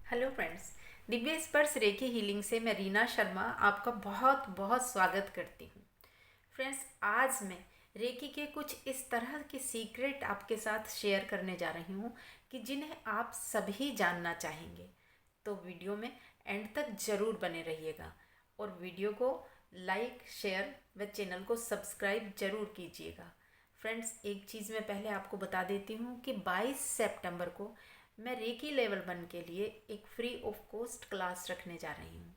Hello friends. Divya स्पर्श recce healing से मैं रीना शर्मा आपका बहुत बहुत स्वागत करती हूँ। फ्रेंड्स, आज मैं रेकी के कुछ इस तरह के सीक्रेट आपके साथ शेयर करने जा रही हूँ कि जिन्हें आप सभी जानना चाहेंगे। तो वीडियो में एंड तक ज़रूर बने रहिएगा और वीडियो को लाइक, शेयर व चैनल को सब्सक्राइब ज़रूर कीजिएगा। फ्रेंड्स, एक चीज़ मैं पहले आपको बता देती हूँ कि 22 सितंबर को मैं रेकी लेवल 1 के लिए एक फ्री ऑफ कॉस्ट क्लास रखने जा रही हूँ।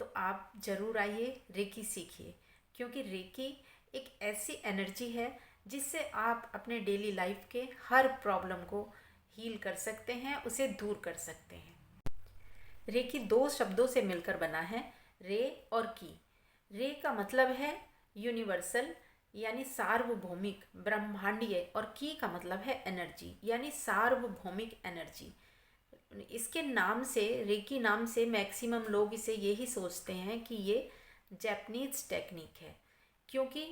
तो आप ज़रूर आइए, रेकी सीखिए, क्योंकि रेकी एक ऐसी एनर्जी है जिससे आप अपने डेली लाइफ के हर प्रॉब्लम को हील कर सकते हैं, उसे दूर कर सकते हैं। रेकी दो शब्दों से मिलकर बना है, रे और की। रे का मतलब है यूनिवर्सल यानी सार्वभौमिक, ब्रह्मांडीय, और की का मतलब है एनर्जी यानी सार्वभौमिक एनर्जी। इसके नाम से, रेकी नाम से, मैक्सिमम लोग इसे यही सोचते हैं कि ये जापानीज टेक्निक है, क्योंकि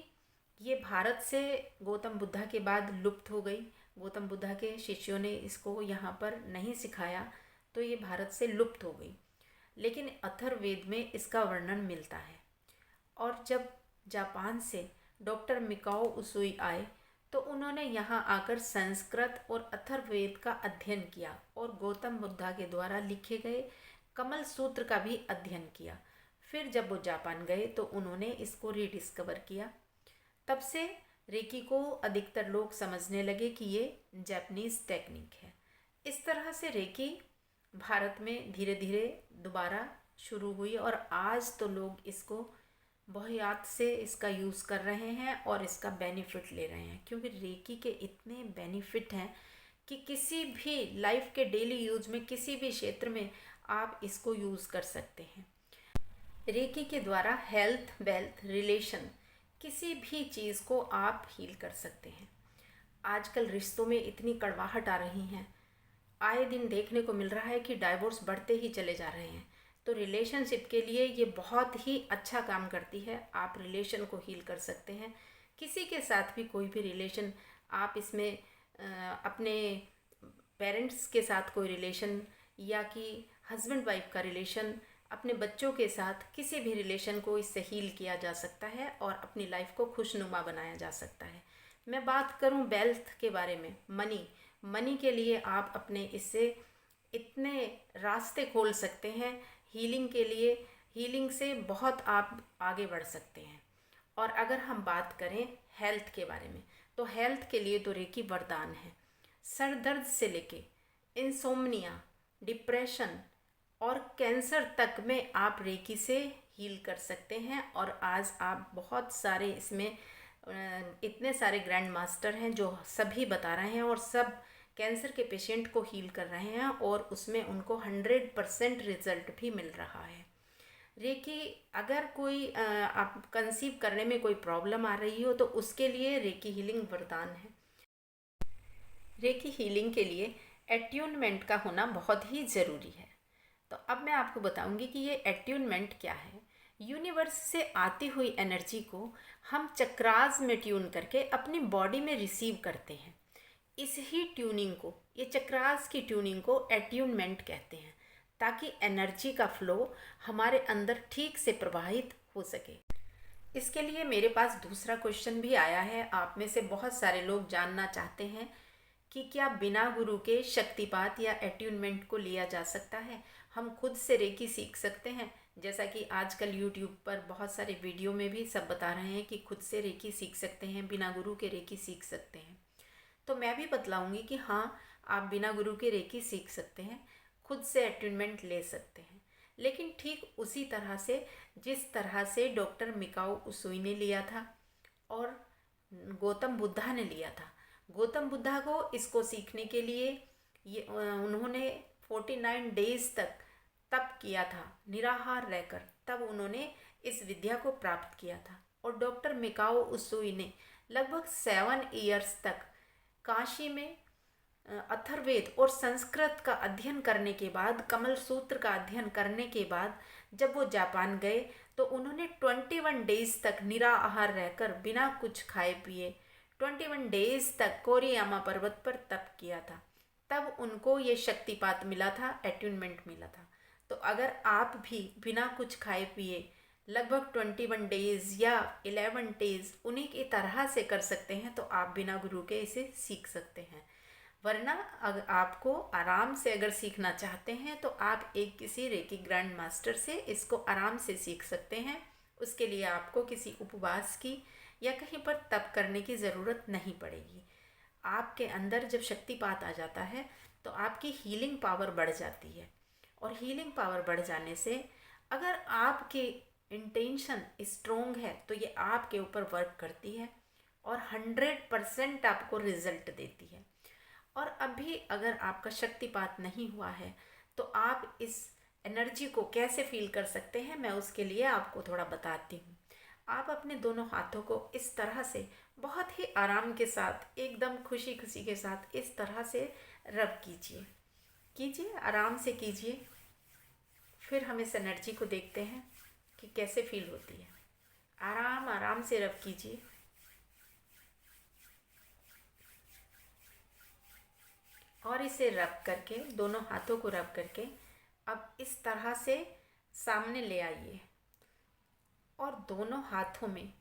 ये भारत से गौतम बुद्धा के बाद लुप्त हो गई। गौतम बुद्धा के शिष्यों ने इसको यहाँ पर नहीं सिखाया, तो ये भारत से लुप्त हो गई। लेकिन अथर्ववेद में इसका वर्णन मिलता है। और जब जापान से डॉक्टर मिकाओ उसुई आए तो उन्होंने यहाँ आकर संस्कृत और अथर्ववेद का अध्ययन किया और गौतम बुद्धा के द्वारा लिखे गए कमल सूत्र का भी अध्ययन किया। फिर जब वो जापान गए तो उन्होंने इसको रीडिस्कवर किया। तब से रेकी को अधिकतर लोग समझने लगे कि ये जापानीज टेक्निक है। इस तरह से रेकी भारत में धीरे धीरे दोबारा शुरू हुई और आज तो लोग इसको बहुयात से इसका यूज़ कर रहे हैं और इसका बेनिफिट ले रहे हैं, क्योंकि रेकी के इतने बेनिफिट हैं कि किसी भी लाइफ के डेली यूज में, किसी भी क्षेत्र में आप इसको यूज़ कर सकते हैं। रेकी के द्वारा हेल्थ, वेल्थ, रिलेशन, किसी भी चीज़ को आप हील कर सकते हैं। आजकल रिश्तों में इतनी कड़वाहट आ रही हैं, आए दिन देखने को मिल रहा है कि डाइवोर्स बढ़ते ही चले जा रहे हैं। तो रिलेशनशिप के लिए ये बहुत ही अच्छा काम करती है। आप रिलेशन को हील कर सकते हैं, किसी के साथ भी कोई भी रिलेशन। आप इसमें अपने पेरेंट्स के साथ कोई रिलेशन, या कि हस्बैंड वाइफ का रिलेशन, अपने बच्चों के साथ किसी भी रिलेशन को इससे हील किया जा सकता है और अपनी लाइफ को खुशनुमा बनाया जा सकता है। मैं बात करूं वेल्थ के बारे में, मनी के लिए आप अपने इससे इतने रास्ते खोल सकते हैं हीलिंग के लिए। हीलिंग से बहुत आप आगे बढ़ सकते हैं। और अगर हम बात करें हेल्थ के बारे में, तो हेल्थ के लिए तो रेकी वरदान है। सर दर्द से लेके इंसोम्निया, डिप्रेशन और कैंसर तक में आप रेकी से हील कर सकते हैं। और आज आप बहुत सारे इसमें इतने सारे ग्रैंड मास्टर हैं जो सभी बता रहे हैं और सब कैंसर के पेशेंट को हील कर रहे हैं और उसमें उनको 100% रिजल्ट भी मिल रहा है। रेकी, अगर कोई आप कंसीव करने में कोई प्रॉब्लम आ रही हो तो उसके लिए रेकी हीलिंग वरदान है। रेकी हीलिंग के लिए एट्यूनमेंट का होना बहुत ही ज़रूरी है। तो अब मैं आपको बताऊंगी कि ये एट्यूनमेंट क्या है। यूनिवर्स से आती हुई एनर्जी को हम चक्रास में ट्यून करके अपनी बॉडी में रिसीव करते हैं। इस ही ट्यूनिंग को, ये चक्रास की ट्यूनिंग को एट्यूनमेंट कहते हैं, ताकि एनर्जी का फ्लो हमारे अंदर ठीक से प्रवाहित हो सके। इसके लिए मेरे पास दूसरा क्वेश्चन भी आया है। आप में से बहुत सारे लोग जानना चाहते हैं कि क्या बिना गुरु के शक्तिपात या एट्यूनमेंट को लिया जा सकता है, हम खुद से रेकी सीख सकते हैं। जैसा कि आजकल यूट्यूब पर बहुत सारे वीडियो में भी सब बता रहे हैं कि खुद से रेकी सीख सकते हैं, बिना गुरु के रेकी सीख सकते हैं। तो मैं भी बतलाऊंगी कि हाँ, आप बिना गुरु के रेकी सीख सकते हैं, खुद से अटेनमेंट ले सकते हैं, लेकिन ठीक उसी तरह से जिस तरह से डॉक्टर मिकाओ उसूई ने लिया था और गौतम बुद्धा ने लिया था। गौतम बुद्धा को इसको सीखने के लिए उन्होंने 49 डेज तक तप किया था, निराहार रहकर, तब उन्होंने इस विद्या को प्राप्त किया था। और डॉक्टर मिकाओ उसूई ने लगभग 7 ईयर्स तक काशी में अथर्ववेद और संस्कृत का अध्ययन करने के बाद, कमल सूत्र का अध्ययन करने के बाद जब वो जापान गए तो उन्होंने 21 डेज तक निराहार रहकर, बिना कुछ खाए पिए 21 डेज तक कोरियामा पर्वत पर तप किया था। तब उनको ये शक्तिपात मिला था, अट्यूनमेंट मिला था। तो अगर आप भी बिना कुछ खाए पिए लगभग 21 डेज़ या 11 डेज़ उन्हीं की तरह से कर सकते हैं तो आप बिना गुरु के इसे सीख सकते हैं। वरना अगर आपको आराम से अगर सीखना चाहते हैं तो आप एक किसी रेकी ग्रैंड मास्टर से इसको आराम से सीख सकते हैं। उसके लिए आपको किसी उपवास की या कहीं पर तप करने की ज़रूरत नहीं पड़ेगी। आपके अंदर जब शक्तिपात आ जाता है तो आपकी हीलिंग पावर बढ़ जाती है, और हीलिंग पावर बढ़ जाने से अगर आपकी इंटेंशन स्ट्रोंग है तो ये आपके ऊपर वर्क करती है और 100% आपको रिजल्ट देती है। और अभी अगर आपका शक्तिपात नहीं हुआ है तो आप इस एनर्जी को कैसे फील कर सकते हैं, मैं उसके लिए आपको थोड़ा बताती हूँ। आप अपने दोनों हाथों को इस तरह से बहुत ही आराम के साथ, एकदम खुशी खुशी के साथ इस तरह से रब कीजिए कीजिए, आराम से कीजिए। फिर हम इस एनर्जी को देखते हैं कि कैसे फील होती है। आराम आराम से रब कीजिए। और इसे रब करके, दोनों हाथों को रब करके अब इस तरह से सामने ले आइए और दोनों हाथों में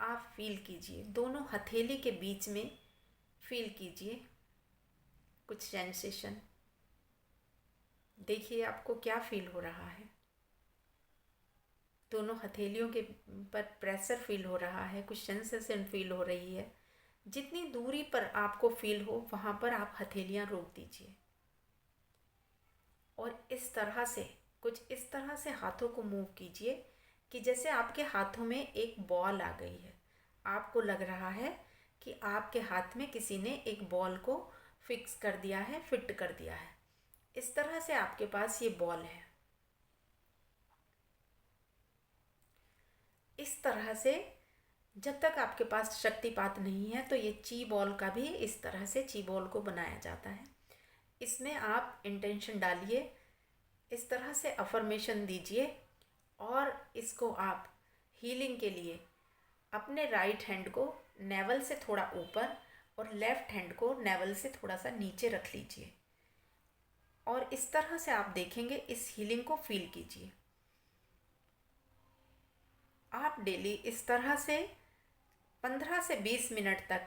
आप फील कीजिए, दोनों हथेली के बीच में फील कीजिए कुछ सेंसेशन। देखिए आपको क्या फील हो रहा है। दोनों हथेलियों के पर प्रेशर फील हो रहा है, कुछ सेंसेशन फील हो रही है। जितनी दूरी पर आपको फील हो वहाँ पर आप हथेलियाँ रोक दीजिए और इस तरह से, कुछ इस तरह से हाथों को मूव कीजिए कि जैसे आपके हाथों में एक बॉल आ गई है। आपको लग रहा है कि आपके हाथ में किसी ने एक बॉल को फिक्स कर दिया है, फिट कर दिया है। इस तरह से आपके पास ये बॉल है। इस तरह से जब तक आपके पास शक्तिपात नहीं है तो ये ची बॉल का भी इस तरह से ची बॉल को बनाया जाता है। इसमें आप इंटेंशन डालिए, इस तरह से अफर्मेशन दीजिए और इसको आप हीलिंग के लिए अपने राइट हैंड को नेवल से थोड़ा ऊपर और लेफ़्ट हैंड को नेवल से थोड़ा सा नीचे रख लीजिए और इस तरह से आप देखेंगे, इस हीलिंग को फील कीजिए। आप डेली इस तरह से 15 से 20 मिनट तक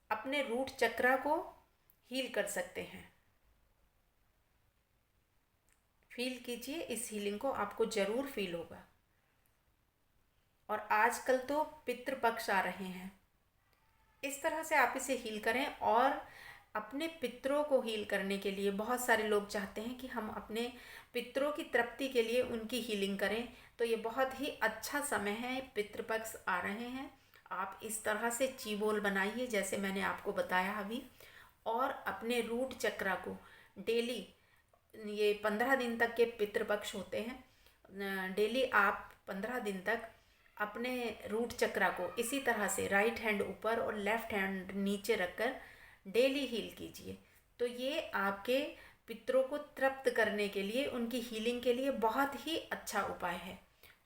अपने रूट चक्रा को हील कर सकते हैं। फील कीजिए, इस हीलिंग को आपको ज़रूर फील होगा। और आजकल तो पितृपक्ष आ रहे हैं, इस तरह से आप इसे हील करें। और अपने पितरों को हील करने के लिए बहुत सारे लोग चाहते हैं कि हम अपने पितरों की तृप्ति के लिए उनकी हीलिंग करें, तो ये बहुत ही अच्छा समय है। पितृपक्ष आ रहे हैं, आप इस तरह से चीबोल बनाइए जैसे मैंने आपको बताया अभी, और अपने रूट चक्रा को डेली, ये 15 दिन तक के पितृपक्ष होते हैं, डेली आप 15 दिन तक अपने रूट चक्रा को इसी तरह से राइट हैंड ऊपर और लेफ़्ट हैंड नीचे रखकर डेली हील कीजिए। तो ये आपके पितरों को तृप्त करने के लिए, उनकी हीलिंग के लिए बहुत ही अच्छा उपाय है।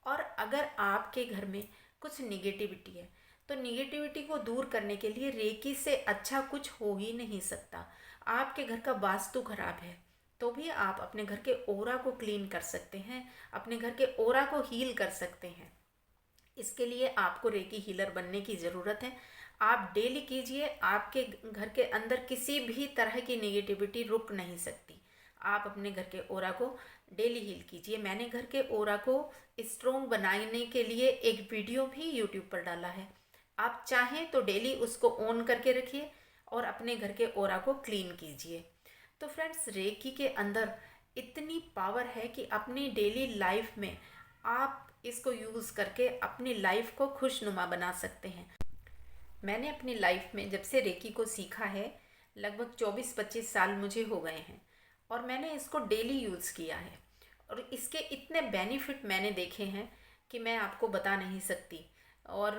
और अगर आपके घर में कुछ निगेटिविटी है तो निगेटिविटी को दूर करने के लिए रेकी से अच्छा कुछ हो ही नहीं सकता। आपके घर का वास्तु खराब है तो भी आप अपने घर के ओरा को क्लीन कर सकते हैं, अपने घर के ओरा को हील कर सकते हैं। इसके लिए आपको रेकी हीलर बनने की ज़रूरत है। आप डेली कीजिए, आपके घर के अंदर किसी भी तरह की नेगेटिविटी रुक नहीं सकती। आप अपने घर के ओरा को डेली हील कीजिए। मैंने घर के ओरा को स्ट्रोंग बनाने के लिए एक वीडियो भी यूट्यूब पर डाला है, आप चाहें तो डेली उसको ऑन करके रखिए और अपने घर के ओरा को क्लीन कीजिए। तो फ्रेंड्स, रेकी के अंदर इतनी पावर है कि अपनी डेली लाइफ में आप इसको यूज़ करके अपनी लाइफ को खुशनुमा बना सकते हैं। मैंने अपनी लाइफ में जब से रेकी को सीखा है, लगभग 24-25 साल मुझे हो गए हैं और मैंने इसको डेली यूज़ किया है और इसके इतने बेनिफिट मैंने देखे हैं कि मैं आपको बता नहीं सकती। और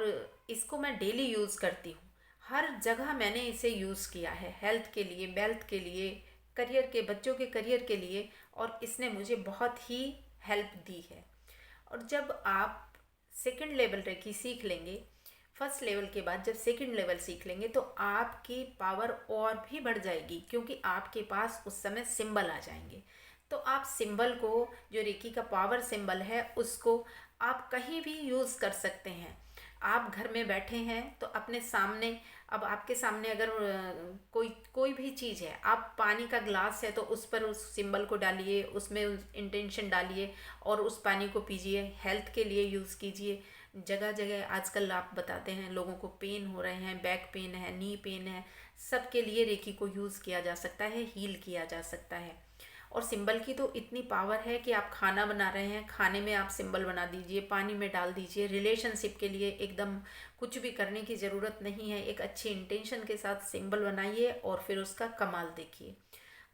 इसको मैं डेली यूज़ करती हूँ, हर जगह मैंने इसे यूज़ किया है, हेल्थ के लिए, वेल्थ के लिए, करियर के, बच्चों के करियर के लिए, और इसने मुझे बहुत ही हेल्प दी है। और जब आप सेकंड लेवल रेकी सीख लेंगे, फर्स्ट लेवल के बाद जब सेकंड लेवल सीख लेंगे तो आपकी पावर और भी बढ़ जाएगी, क्योंकि आपके पास उस समय सिंबल आ जाएंगे। तो आप सिंबल को, जो रेकी का पावर सिंबल है, उसको आप कहीं भी यूज़ कर सकते हैं। आप घर में बैठे हैं तो अपने सामने, अब आपके सामने अगर कोई भी चीज़ है, आप पानी का ग्लास है तो उस पर उस सिंबल को डालिए, उसमें इंटेंशन डालिए और उस पानी को पीजिए, हेल्थ के लिए यूज़ कीजिए। जगह जगह आजकल आप बताते हैं लोगों को पेन हो रहे हैं, बैक पेन है, नी पेन है, सबके लिए रेकी को यूज़ किया जा सकता है, हील किया जा सकता है। और सिंबल की तो इतनी पावर है कि आप खाना बना रहे हैं, खाने में आप सिंबल बना दीजिए, पानी में डाल दीजिए। रिलेशनशिप के लिए एकदम कुछ भी करने की ज़रूरत नहीं है, एक अच्छी इंटेंशन के साथ सिंबल बनाइए और फिर उसका कमाल देखिए।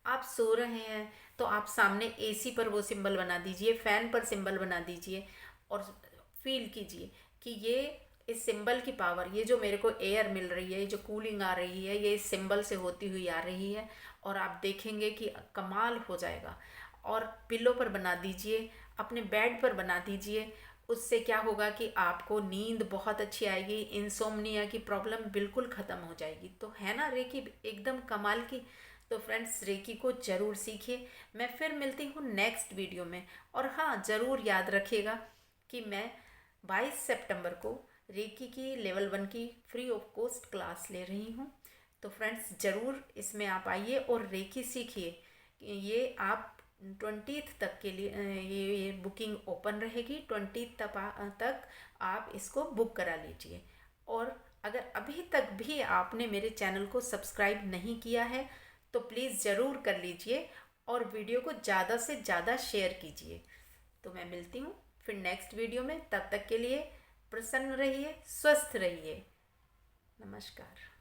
आप सो रहे हैं तो आप सामने एसी पर वो सिंबल बना दीजिए, फ़ैन पर सिंबल बना दीजिए और फील कीजिए कि ये इस सिंबल की पावर, ये जो मेरे को एयर मिल रही है, ये जो कूलिंग आ रही है, ये इस सिंबल से होती हुई आ रही है। और आप देखेंगे कि कमाल हो जाएगा। और पिल्लो पर बना दीजिए, अपने बेड पर बना दीजिए। उससे क्या होगा कि आपको नींद बहुत अच्छी आएगी, इंसोम्निया की प्रॉब्लम बिल्कुल ख़त्म हो जाएगी। तो है ना रेकी एकदम कमाल की। तो फ्रेंड्स, रेकी को ज़रूर सीखिए। मैं फिर मिलती हूँ नेक्स्ट वीडियो में। और हाँ, ज़रूर याद रखिएगा कि मैं 22 सितंबर को रेकी की लेवल 1 की फ्री ऑफ कॉस्ट क्लास ले रही हूँ। तो फ्रेंड्स, ज़रूर इसमें आप आइए और रेकी सीखिए। ये आप 20th तक के लिए ये बुकिंग ओपन रहेगी। 20th तक आप इसको बुक करा लीजिए। और अगर अभी तक भी आपने मेरे चैनल को सब्सक्राइब नहीं किया है तो प्लीज़ ज़रूर कर लीजिए और वीडियो को ज़्यादा से ज़्यादा शेयर कीजिए। तो मैं मिलती हूँ फिर नेक्स्ट वीडियो में। तब तक के लिए प्रसन्न रहिए, स्वस्थ रहिए। नमस्कार।